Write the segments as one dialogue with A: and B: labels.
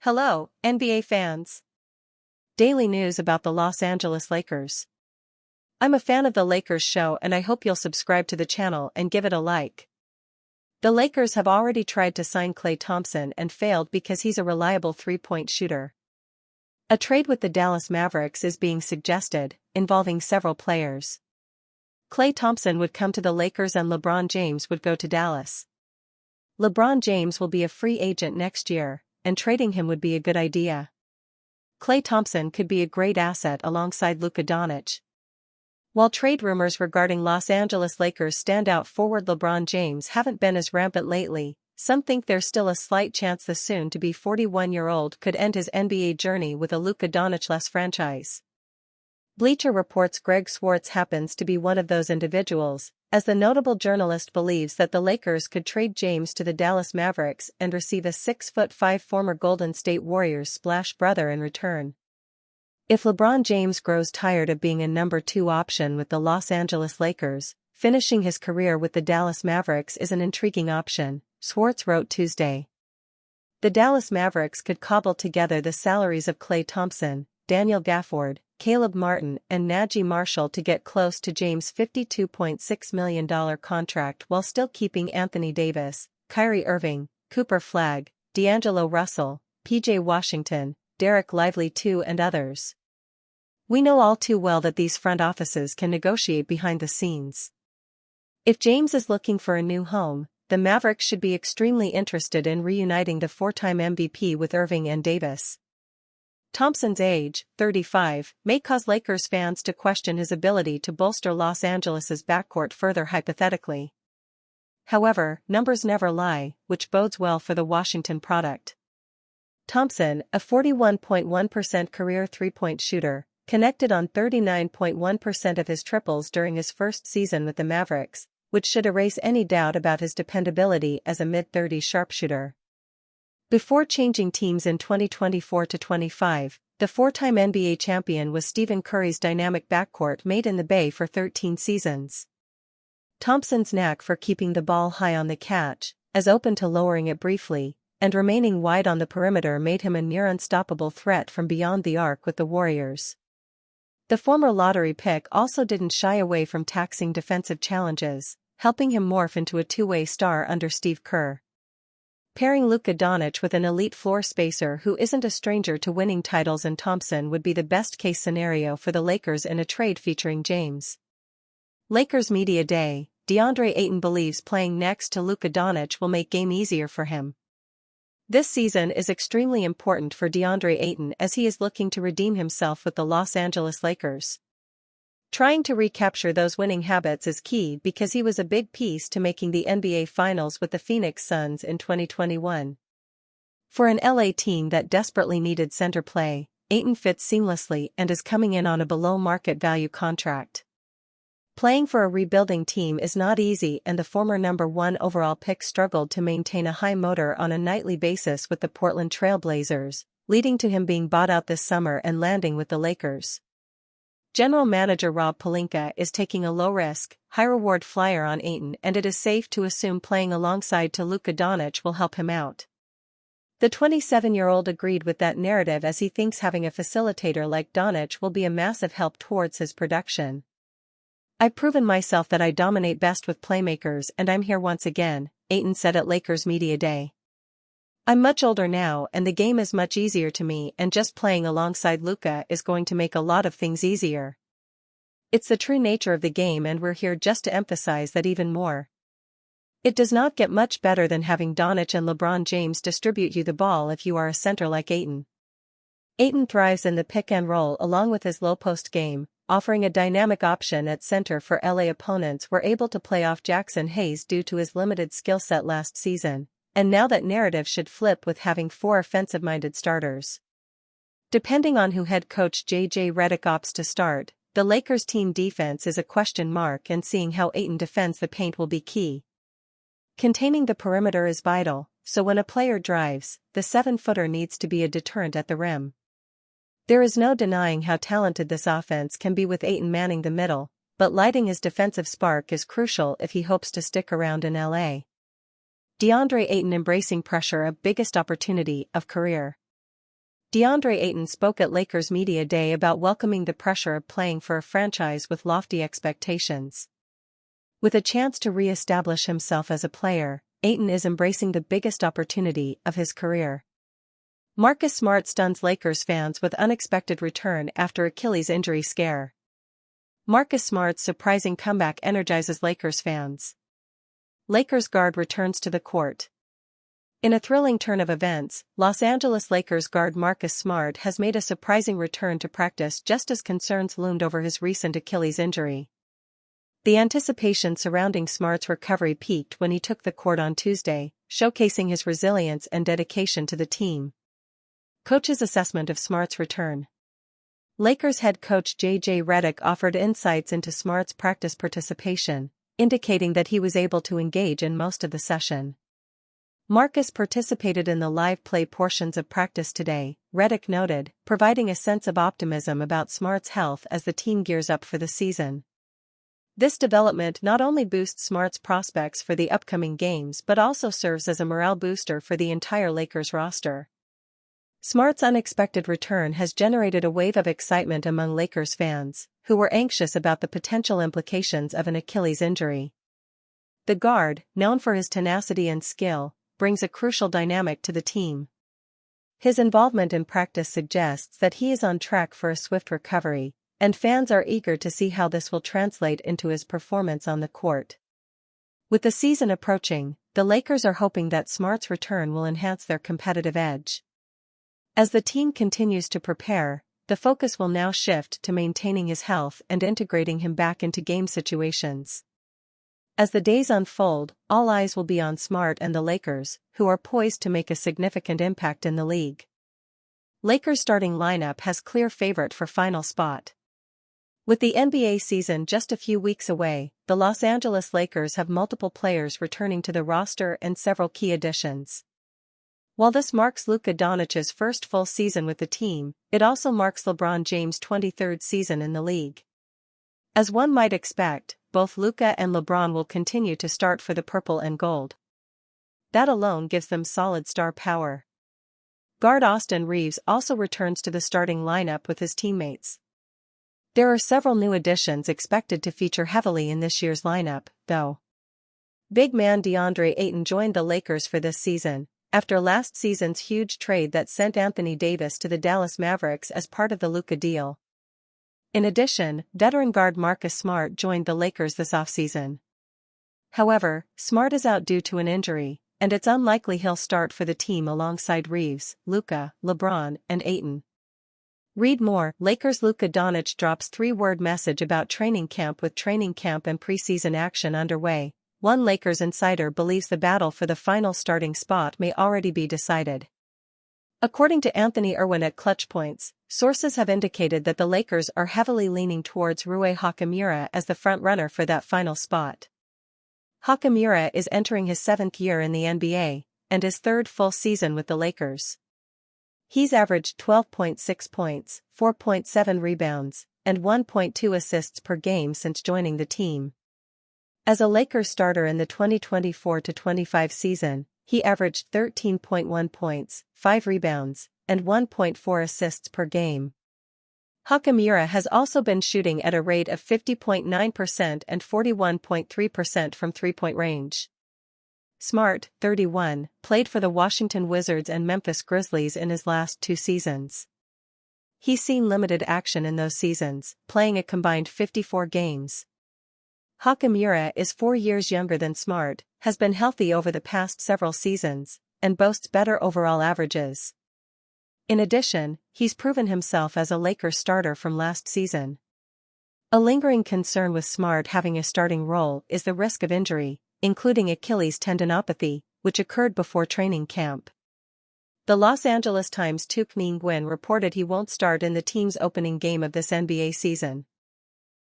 A: Hello, NBA fans. Daily news about the Los Angeles Lakers. I'm a fan of the Lakers show and I hope you'll subscribe to the channel and give it a like. The Lakers have already tried to sign Klay Thompson and failed because he's a reliable three-point shooter. A trade with the Dallas Mavericks is being suggested, involving several players. Klay Thompson would come to the Lakers and LeBron James would go to Dallas. LeBron James will be a free agent next year, and trading him would be a good idea. Klay Thompson could be a great asset alongside Luka Doncic. While trade rumors regarding Los Angeles Lakers standout forward LeBron James haven't been as rampant lately, some think there's still a slight chance the soon-to-be 41-year-old could end his NBA journey with a Luka Doncic-less franchise. Bleacher Report's Greg Swartz happens to be one of those individuals, as the notable journalist believes that the Lakers could trade James to the Dallas Mavericks and receive a 6'5" former Golden State Warriors splash brother in return. If LeBron James grows tired of being a number 2 option with the Los Angeles Lakers, finishing his career with the Dallas Mavericks is an intriguing option, Swartz wrote Tuesday. The Dallas Mavericks could cobble together the salaries of Klay Thompson, Daniel Gafford, Caleb Martin and Najee Marshall to get close to James' $52.6 million contract while still keeping Anthony Davis, Kyrie Irving, Cooper Flagg, D'Angelo Russell, P.J. Washington, Derek Lively II and others. We know all too well that these front offices can negotiate behind the scenes. If James is looking for a new home, the Mavericks should be extremely interested in reuniting the 4-time MVP with Irving and Davis. Thompson's age, 35, may cause Lakers fans to question his ability to bolster Los Angeles's backcourt further hypothetically. However, numbers never lie, which bodes well for the Washington product. Thompson, a 41.1% career three-point shooter, connected on 39.1% of his triples during his first season with the Mavericks, which should erase any doubt about his dependability as a mid-30s sharpshooter. Before changing teams in 2024-25, the 4-time NBA champion was Stephen Curry's dynamic backcourt made in the Bay for 13 seasons. Thompson's knack for keeping the ball high on the catch, as open to lowering it briefly, and remaining wide on the perimeter made him a near-unstoppable threat from beyond the arc with the Warriors. The former lottery pick also didn't shy away from taxing defensive challenges, helping him morph into a two-way star under Steve Kerr. Pairing Luka Doncic with an elite floor spacer who isn't a stranger to winning titles and Thompson would be the best-case scenario for the Lakers in a trade featuring James. Lakers Media Day, DeAndre Ayton believes playing next to Luka Doncic will make game easier for him. This season is extremely important for DeAndre Ayton as he is looking to redeem himself with the Los Angeles Lakers. Trying to recapture those winning habits is key because he was a big piece to making the NBA Finals with the Phoenix Suns in 2021. For an LA team that desperately needed center play, Ayton fits seamlessly and is coming in on a below-market value contract. Playing for a rebuilding team is not easy and the former number 1 overall pick struggled to maintain a high motor on a nightly basis with the Portland Trail Blazers, leading to him being bought out this summer and landing with the Lakers. General Manager Rob Pelinka is taking a low-risk, high-reward flyer on Ayton and it is safe to assume playing alongside to Luka Doncic will help him out. The 27-year-old agreed with that narrative as he thinks having a facilitator like Doncic will be a massive help towards his production. I've proven myself that I dominate best with playmakers and I'm here once again, Ayton said at Lakers Media Day. I'm much older now and the game is much easier to me and just playing alongside Luka is going to make a lot of things easier. It's the true nature of the game and we're here just to emphasize that even more. It does not get much better than having Doncic and LeBron James distribute you the ball if you are a center like Ayton. Ayton thrives in the pick and roll along with his low-post game, offering a dynamic option at center for LA opponents were able to play off Jackson Hayes due to his limited skill set last season. And now that narrative should flip with having 4 offensive-minded starters. Depending on who head coach J.J. Redick opts to start, the Lakers' team defense is a question mark and seeing how Ayton defends the paint will be key. Containing the perimeter is vital, so when a player drives, the 7-footer needs to be a deterrent at the rim. There is no denying how talented this offense can be with Ayton manning the middle, but lighting his defensive spark is crucial if he hopes to stick around in LA. DeAndre Ayton embracing pressure, a biggest opportunity of career. DeAndre Ayton spoke at Lakers Media Day about welcoming the pressure of playing for a franchise with lofty expectations. With a chance to re-establish himself as a player, Ayton is embracing the biggest opportunity of his career. Marcus Smart stuns Lakers fans with unexpected return after Achilles injury scare. Marcus Smart's surprising comeback energizes Lakers fans. Lakers guard returns to the court. In a thrilling turn of events, Los Angeles Lakers guard Marcus Smart has made a surprising return to practice just as concerns loomed over his recent Achilles injury. The anticipation surrounding Smart's recovery peaked when he took the court on Tuesday, showcasing his resilience and dedication to the team. Coach's assessment of Smart's return. Lakers head coach J.J. Redick offered insights into Smart's practice participation, indicating that he was able to engage in most of the session. Marcus participated in the live play portions of practice today, Redick noted, providing a sense of optimism about Smart's health as the team gears up for the season. This development not only boosts Smart's prospects for the upcoming games but also serves as a morale booster for the entire Lakers roster. Smart's unexpected return has generated a wave of excitement among Lakers fans, who were anxious about the potential implications of an Achilles injury. The guard, known for his tenacity and skill, brings a crucial dynamic to the team. His involvement in practice suggests that he is on track for a swift recovery, and fans are eager to see how this will translate into his performance on the court. With the season approaching, the Lakers are hoping that Smart's return will enhance their competitive edge. As the team continues to prepare, the focus will now shift to maintaining his health and integrating him back into game situations. As the days unfold, all eyes will be on Smart and the Lakers, who are poised to make a significant impact in the league. Lakers starting lineup has clear favorite for final spot. With the NBA season just a few weeks away, the Los Angeles Lakers have multiple players returning to the roster and several key additions. While this marks Luka Doncic's first full season with the team, it also marks LeBron James' 23rd season in the league. As one might expect, both Luka and LeBron will continue to start for the purple and gold. That alone gives them solid star power. Guard Austin Reeves also returns to the starting lineup with his teammates. There are several new additions expected to feature heavily in this year's lineup, though. Big man DeAndre Ayton joined the Lakers for this season, after last season's huge trade that sent Anthony Davis to the Dallas Mavericks as part of the Luka deal. In addition, veteran guard Marcus Smart joined the Lakers this offseason. However, Smart is out due to an injury, and it's unlikely he'll start for the team alongside Reeves, Luka, LeBron, and Ayton. Read more. Lakers Luka Doncic drops 3-word message about training camp. With training camp and preseason action underway, one Lakers insider believes the battle for the final starting spot may already be decided. According to Anthony Irwin at Clutch Points, sources have indicated that the Lakers are heavily leaning towards Rui Hachimura as the front-runner for that final spot. Hachimura is entering his 7th year in the NBA, and his 3rd full season with the Lakers. He's averaged 12.6 points, 4.7 rebounds, and 1.2 assists per game since joining the team. As a Lakers starter in the 2024-25 season, he averaged 13.1 points, 5 rebounds, and 1.4 assists per game. Hachimura has also been shooting at a rate of 50.9% and 41.3% from three-point range. Smart, 31, played for the Washington Wizards and Memphis Grizzlies in his last 2 seasons. He's seen limited action in those seasons, playing a combined 54 games. Hachimura is 4 years younger than Smart, has been healthy over the past several seasons, and boasts better overall averages. In addition, he's proven himself as a Lakers starter from last season. A lingering concern with Smart having a starting role is the risk of injury, including Achilles tendinopathy, which occurred before training camp. The Los Angeles Times' Tuk Ning Nguyen reported he won't start in the team's opening game of this NBA season.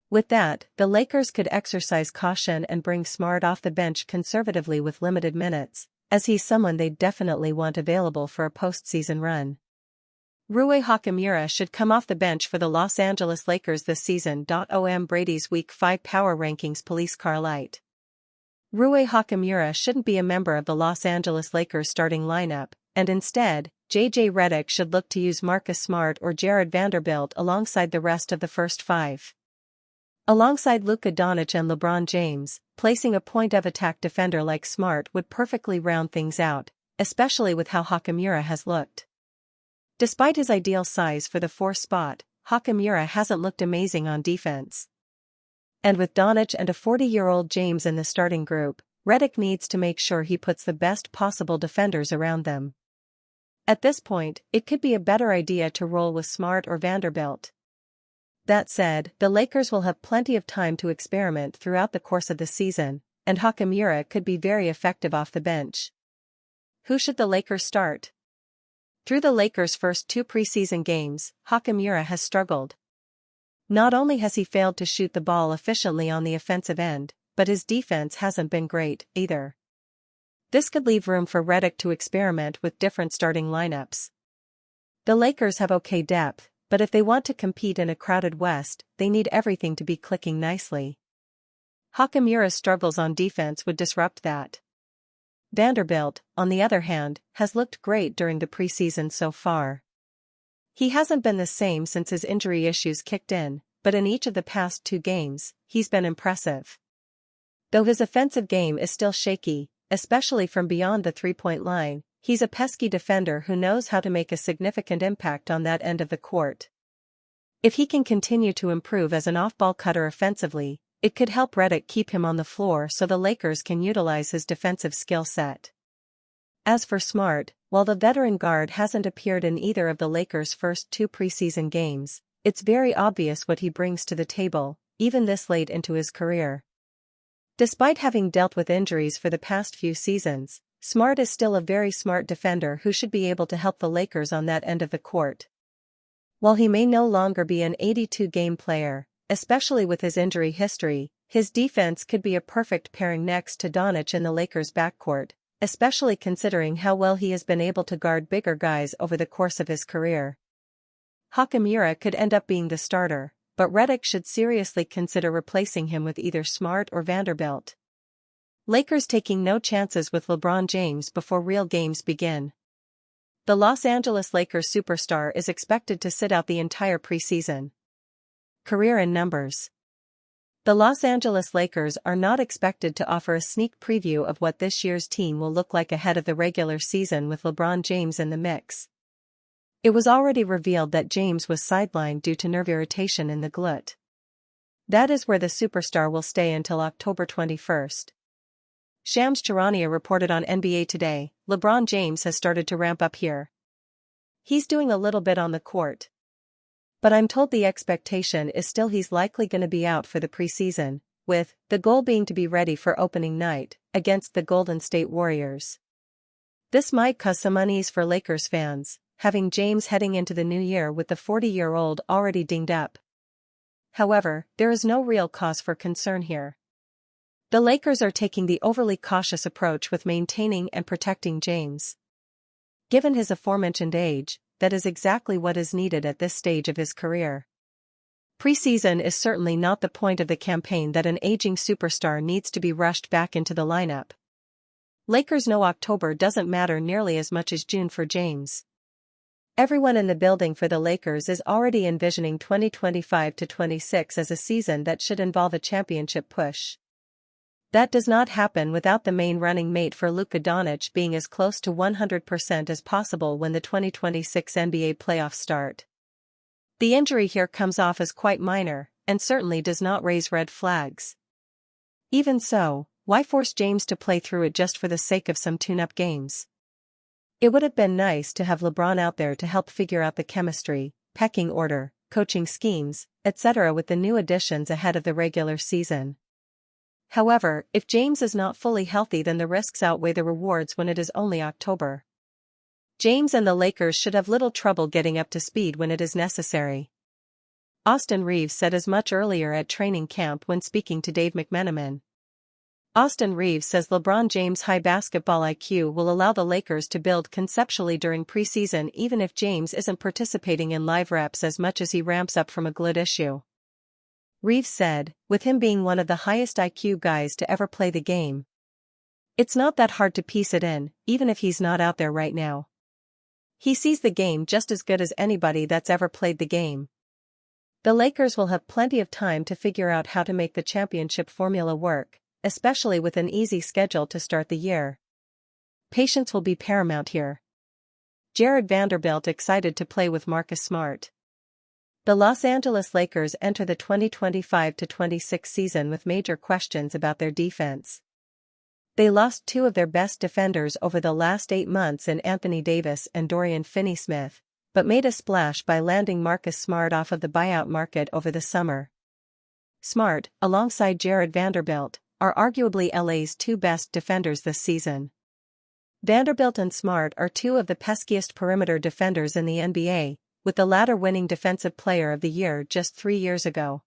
A: With that, the Lakers could exercise caution and bring Smart off the bench conservatively with limited minutes, as he's someone they'd definitely want available for a postseason run. Rui Hachimura should come off the bench for the Los Angeles Lakers this season. Brady's Week 5 Power Rankings Police Car Light. Rui Hachimura shouldn't be a member of the Los Angeles Lakers starting lineup, and instead, JJ Redick should look to use Marcus Smart or Jared Vanderbilt alongside the rest of the first five. Alongside Luka Doncic and LeBron James, placing a point-of-attack defender like Smart would perfectly round things out, especially with how Hachimura has looked. Despite his ideal size for the 4 spot, Hachimura hasn't looked amazing on defense. And with Doncic and a 40-year-old James in the starting group, Redick needs to make sure he puts the best possible defenders around them. At this point, it could be a better idea to roll with Smart or Vanderbilt. That said, the Lakers will have plenty of time to experiment throughout the course of the season, and Hachimura could be very effective off the bench. Who should the Lakers start? Through the Lakers' first 2 preseason games, Hachimura has struggled. Not only has he failed to shoot the ball efficiently on the offensive end, but his defense hasn't been great, either. This could leave room for Redick to experiment with different starting lineups. The Lakers have okay depth, but if they want to compete in a crowded West, they need everything to be clicking nicely. Hachimura's struggles on defense would disrupt that. Vanderbilt, on the other hand, has looked great during the preseason so far. He hasn't been the same since his injury issues kicked in, but in each of the past 2 games, he's been impressive. Though his offensive game is still shaky, especially from beyond the 3-point line, he's a pesky defender who knows how to make a significant impact on that end of the court. If he can continue to improve as an off-ball cutter offensively, it could help Redick keep him on the floor so the Lakers can utilize his defensive skill set. As for Smart, while the veteran guard hasn't appeared in either of the Lakers' first 2 preseason games, it's very obvious what he brings to the table, even this late into his career. Despite having dealt with injuries for the past few seasons, Smart is still a very smart defender who should be able to help the Lakers on that end of the court. While he may no longer be an 82-game player, especially with his injury history, his defense could be a perfect pairing next to Doncic in the Lakers' backcourt, especially considering how well he has been able to guard bigger guys over the course of his career. Hachimura could end up being the starter, but Redick should seriously consider replacing him with either Smart or Vanderbilt. Lakers taking no chances with LeBron James before real games begin. The Los Angeles Lakers superstar is expected to sit out the entire preseason. Career in numbers. The Los Angeles Lakers are not expected to offer a sneak preview of what this year's team will look like ahead of the regular season with LeBron James in the mix. It was already revealed that James was sidelined due to nerve irritation in the glute. That is where the superstar will stay until October 21st. Shams Charania reported on NBA Today, LeBron James has started to ramp up here. He's doing a little bit on the court. But I'm told the expectation is still he's likely going to be out for the preseason, with the goal being to be ready for opening night against the Golden State Warriors. This might cause some unease for Lakers fans, having James heading into the new year with the 40-year-old already dinged up. However, there is no real cause for concern here. The Lakers are taking the overly cautious approach with maintaining and protecting James. Given his aforementioned age, that is exactly what is needed at this stage of his career. Preseason is certainly not the point of the campaign that an aging superstar needs to be rushed back into the lineup. Lakers know October doesn't matter nearly as much as June for James. Everyone in the building for the Lakers is already envisioning 2025-26 as a season that should involve a championship push. That does not happen without the main running mate for Luka Doncic being as close to 100% as possible when the 2026 NBA playoffs start. The injury here comes off as quite minor, and certainly does not raise red flags. Even so, why force James to play through it just for the sake of some tune-up games? It would have been nice to have LeBron out there to help figure out the chemistry, pecking order, coaching schemes, etc. with the new additions ahead of the regular season. However, if James is not fully healthy, then the risks outweigh the rewards when it is only October. James and the Lakers should have little trouble getting up to speed when it is necessary. Austin Reeves said as much earlier at training camp when speaking to Dave McMenamin. Austin Reeves says LeBron James' high basketball IQ will allow the Lakers to build conceptually during preseason even if James isn't participating in live reps as much as he ramps up from a glut issue. Reeves said, with him being one of the highest IQ guys to ever play the game, it's not that hard to piece it in, even if he's not out there right now. He sees the game just as good as anybody that's ever played the game. The Lakers will have plenty of time to figure out how to make the championship formula work, especially with an easy schedule to start the year. Patience will be paramount here. Jared Vanderbilt excited to play with Marcus Smart. The Los Angeles Lakers enter the 2025-26 season with major questions about their defense. They lost two of their best defenders over the last 8 months in Anthony Davis and Dorian Finney-Smith, but made a splash by landing Marcus Smart off of the buyout market over the summer. Smart, alongside Jared Vanderbilt, are arguably LA's two best defenders this season. Vanderbilt and Smart are two of the peskiest perimeter defenders in the NBA, with the latter winning Defensive Player of the Year just 3 years ago.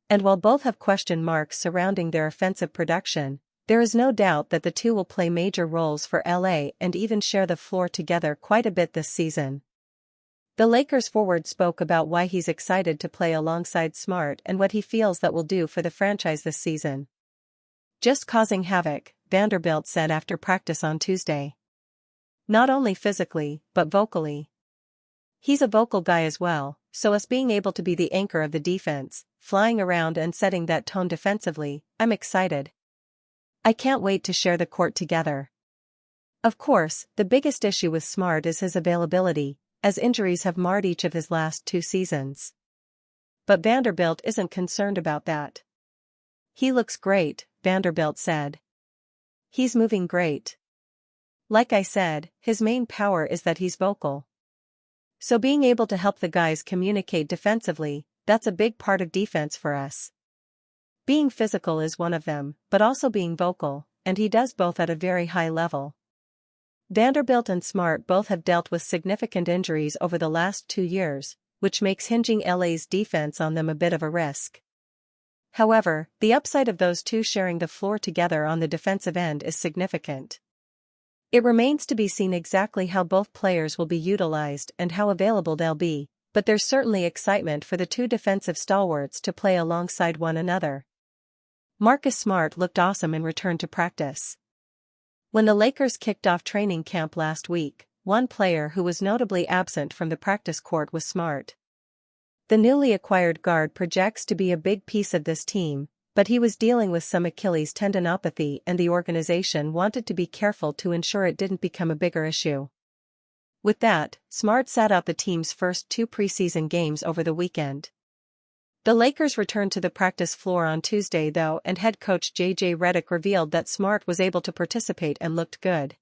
A: And while both have question marks surrounding their offensive production, there is no doubt that the two will play major roles for LA and even share the floor together quite a bit this season. The Lakers forward spoke about why he's excited to play alongside Smart and what he feels that will do for the franchise this season. Just causing havoc, Vanderbilt said after practice on Tuesday. Not only physically, but vocally. He's a vocal guy as well, so us being able to be the anchor of the defense, flying around and setting that tone defensively, I'm excited. I can't wait to share the court together. Of course, the biggest issue with Smart is his availability, as injuries have marred each of his last 2 seasons. But Vanderbilt isn't concerned about that. He looks great, Vanderbilt said. He's moving great. Like I said, his main power is that he's vocal. So being able to help the guys communicate defensively, that's a big part of defense for us. Being physical is one of them, but also being vocal, and he does both at a very high level. Vanderbilt and Smart both have dealt with significant injuries over the last 2 years, which makes hinging LA's defense on them a bit of a risk. However, the upside of those two sharing the floor together on the defensive end is significant. It remains to be seen exactly how both players will be utilized and how available they'll be, but there's certainly excitement for the two defensive stalwarts to play alongside one another. Marcus Smart looked awesome in return to practice. When the Lakers kicked off training camp last week, one player who was notably absent from the practice court was Smart. The newly acquired guard projects to be a big piece of this team, but he was dealing with some Achilles tendinopathy and the organization wanted to be careful to ensure it didn't become a bigger issue. With that, Smart sat out the team's first 2 preseason games over the weekend. The Lakers returned to the practice floor on Tuesday though, and head coach J.J. Redick revealed that Smart was able to participate and looked good.